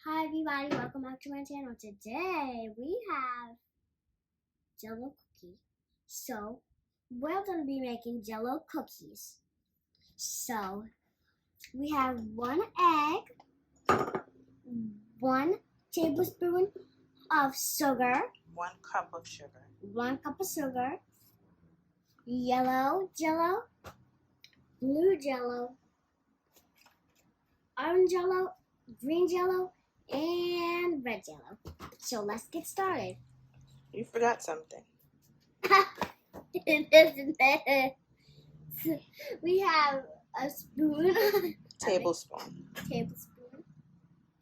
Hi everybody, welcome back to my channel. Today we have Jello cookie. So we're going to be making Jello cookies. So we have 1 egg, 1 tablespoon of sugar, 1 cup of sugar, 1 cup of sugar, yellow Jello, blue Jello, orange Jello, green Jello, and red Jello. So let's get started. You forgot something. We have a spoon, Tablespoon.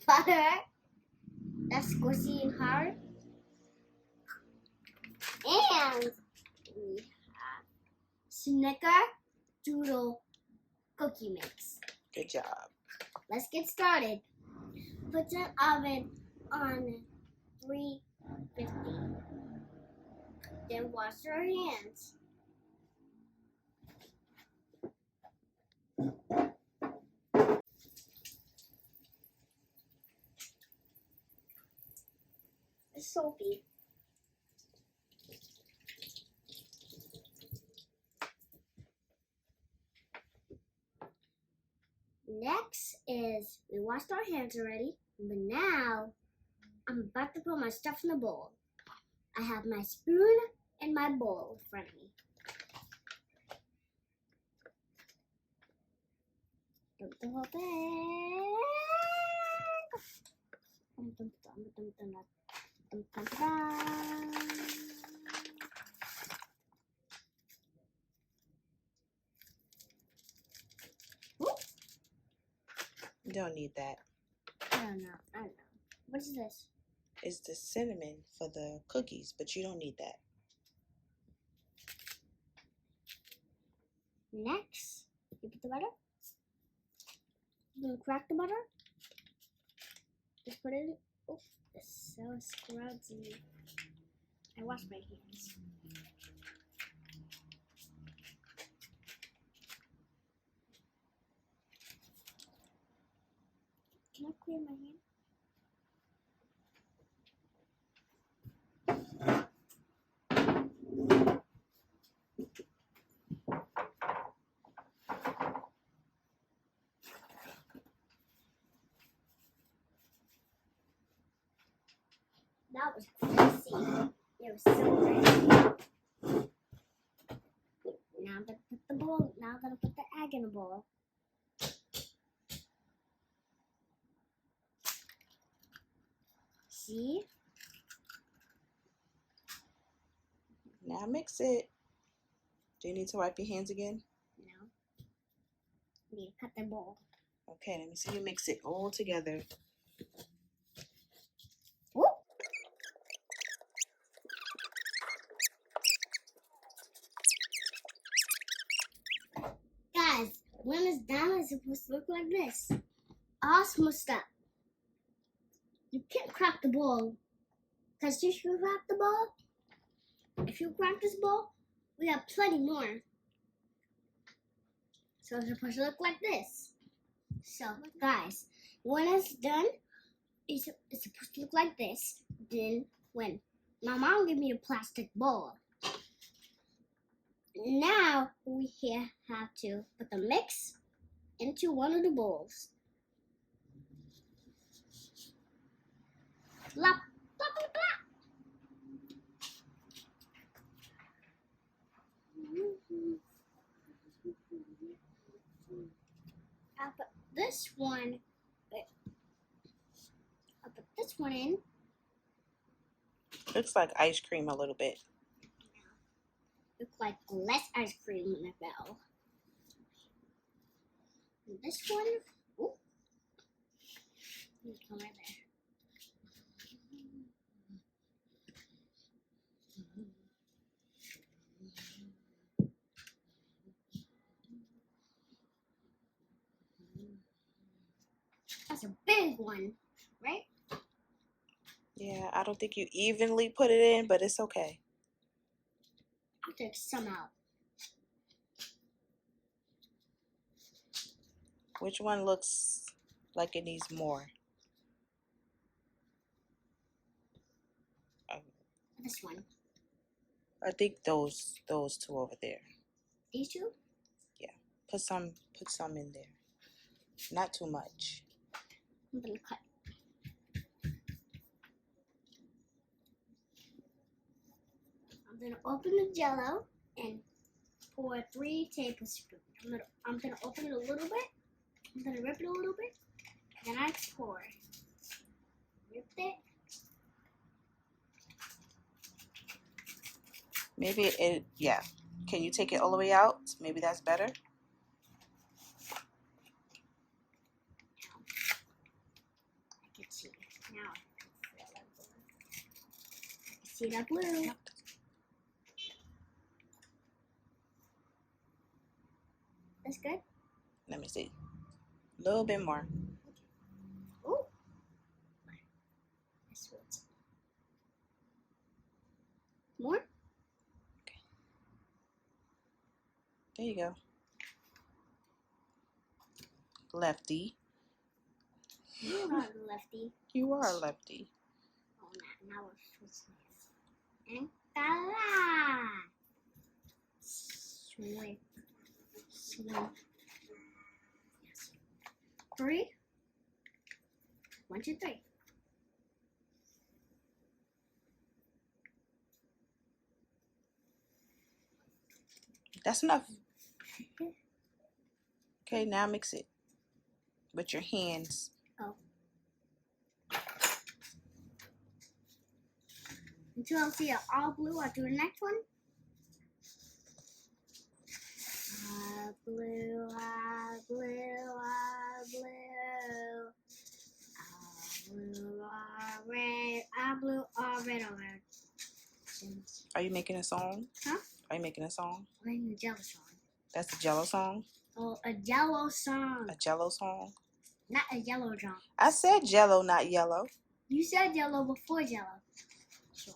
butter, that's squishy and hard, and we have snickerdoodle cookie mix. Good job. Let's get started. Put the oven on 350. Then wash your hands. It's soapy. Next is we washed our hands already, but now I'm about to put my stuff in the bowl. I have my spoon and my bowl in front of me. Dump the whole thing. You don't need that. I don't know. What is this? It's the cinnamon for the cookies, but you don't need that. Next, you put the butter. You crack the butter. Just put it in. Oh, it's so scrubby. I wash my hands. Can I clear my hand? That was crazy. It was so crazy. Now I'm gonna put the bowl. Now I'm gonna put the egg in the bowl. See? Now mix it. Do you need to wipe your hands again? No. I need to cut the bowl. Okay, let me see you mix it all together. Whoop. Guys, when it's done, it's supposed to look like this. All smushed up. You can't crack the bowl. Because if you crack the bowl, if you crack this bowl, we have plenty more. So it's supposed to look like this. So, guys, when it's done, it's supposed to look like this. Then, when my mom gave me a plastic bowl. Now, we here have to put the mix into one of the bowls. Plop, plop, plop, plop. I'll put this one in. Looks like ice cream a little bit. Looks like less ice cream in a bell. And this one, oh, come right there. That's a big one, right? Yeah, I don't think you evenly put it in, but it's okay. I'll take some out. Which one looks like it needs more? This one. I think those two over there. These two? Yeah. Put some in there. Not too much. I'm gonna cut. I'm gonna open the Jello and pour 3 tablespoons. I'm gonna open it a little bit. I'm gonna rip it a little bit. Then I pour. Rip it. Maybe it, yeah. Can you take it all the way out? Maybe that's better. I can see it now. I can see that blue. That's good. Let me see. A little bit more. Oh. That's what. More? Okay. There you go. Lefty. You're not a lefty. You are a lefty. Oh, now we're switching it. And ta-da! Swick. Swing. 3. 1, 2, 3. That's enough. Okay, now mix it with your hands. Oh. Until I see it all blue, I'll do the next one. Blue, blue, blue. Blue, red, blue, red, red. Are you making a song? Huh? Are you making a song? I'm making a Jello song. That's a Jello song? Oh, a Jello song. A Jello song? Not a yellow song. I said Jello, not yellow. You said Jello before Jello. Sure.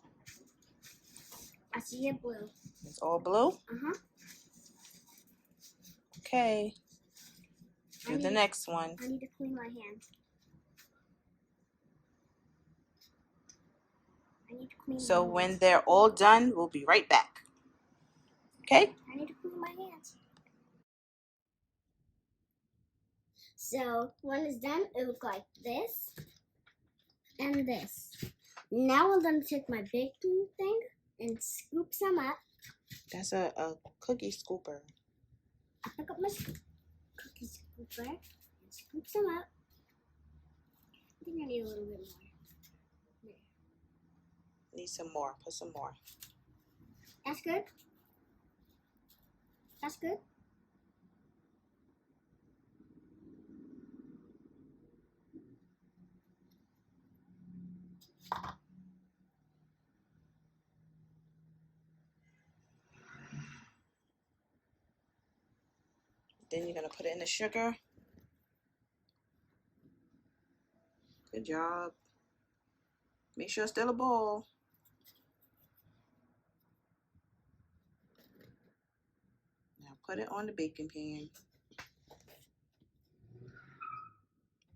I see it blue. It's all blue? Uh-huh. Okay. Do the next one. I need to clean my hands. I need to clean So my when hands. they're all done, we'll be right back. Okay? I need to clean my hands. So when it's done, it looks like this and this. Now I'm gonna take my baking thing and scoop some up. That's a cookie scooper. I pick up my cookie scooper and scoop some up. I think I need a little bit more. There. Need some more. Put some more. That's good. That's good. Then you're going to put it in the sugar. Good job. Make sure it's still a bowl. Now put it on the baking pan.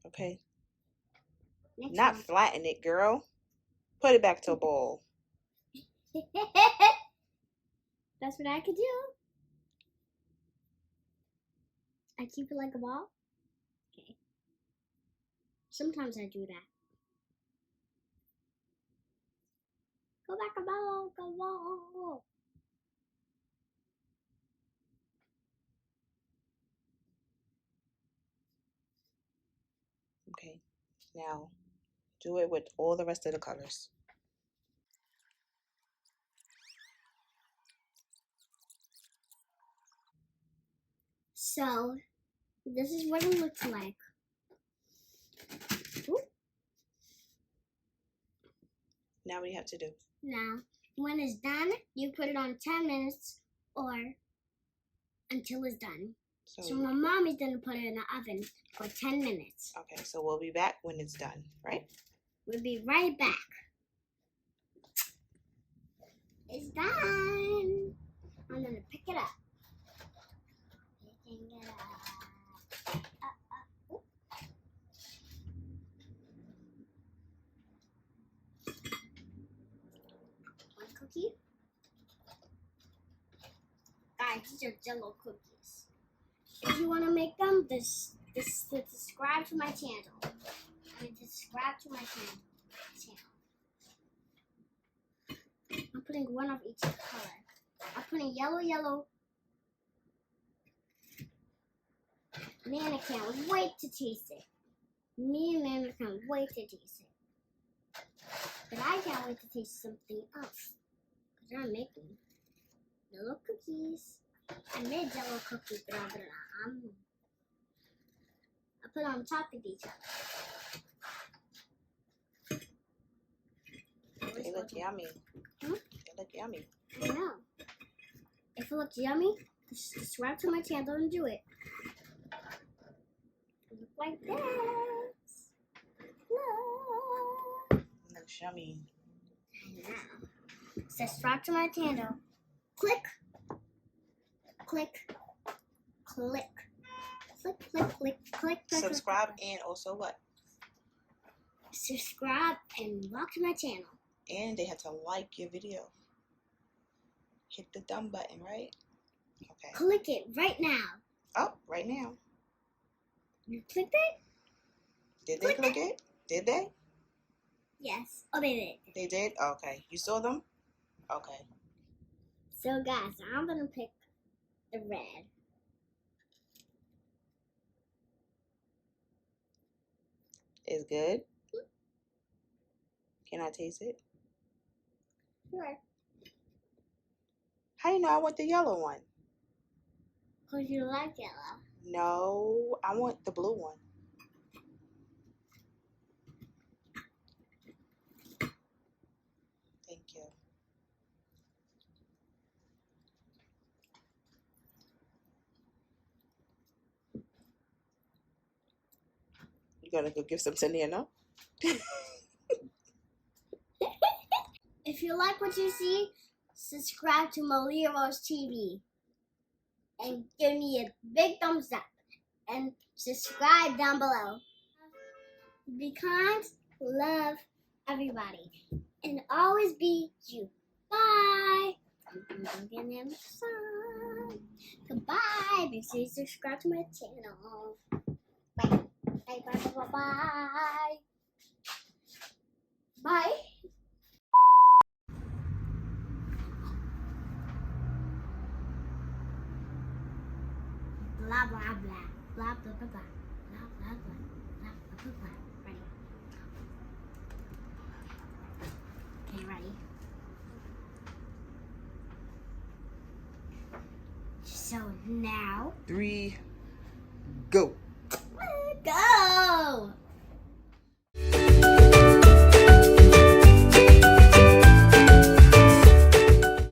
Okay. Next Not one. flatten it, girl. Put it back to a bowl. That's what I could do. I keep it like a ball. Okay. Sometimes I do that. Go back a ball, go ball. Okay. Now do it with all the rest of the colors. So, this is what it looks like. Ooh. Now what do you have to do? Now, when it's done, you put it on 10 minutes or until it's done. So my mom is going to put it in the oven for 10 minutes. Okay, so we'll be back when it's done, right? We'll be right back. It's done. I'm going to pick it up. Picking it up. these are Jello cookies. If you want to make them, subscribe to my channel. Subscribe to my channel. I'm putting one of each color. I'm putting yellow. Nana can't wait to taste it. Me and Nana can't wait to taste it. But I can't wait to taste something else. Because I'm making Jello cookies. I made Jello cookies, but I put on top of each other. They look yummy. Hmm? They look yummy. I know. If it looks yummy, subscribe to my channel and do it. It looks like this. Look. It looks yummy. I know. Subscribe to my channel. Click. Subscribe and also what? Subscribe and walk to my channel. And they have to like your video. Hit the thumb button, right? Okay. Click it right now. Oh, right now. You clicked it? Did they click it? Did they? Yes. Oh, they did. They did? Okay. You saw them? Okay. So, guys, I'm going to pick the red. It's good? Can I taste it? Sure. How you know I want the yellow one? Because you like yellow. No, I want the blue one. Thank you. You gotta go give some to Nana. If you like what you see, subscribe to Malia TV. And give me a big thumbs up. And subscribe down below. Be kind, love everybody. And always be you. Bye. Goodbye. Make sure you subscribe to my channel. Bye. Bye. Bye. Blah blah blah blah blah blah blah blah blah blah blah blah. Ready? Okay, ready. So now 3, go.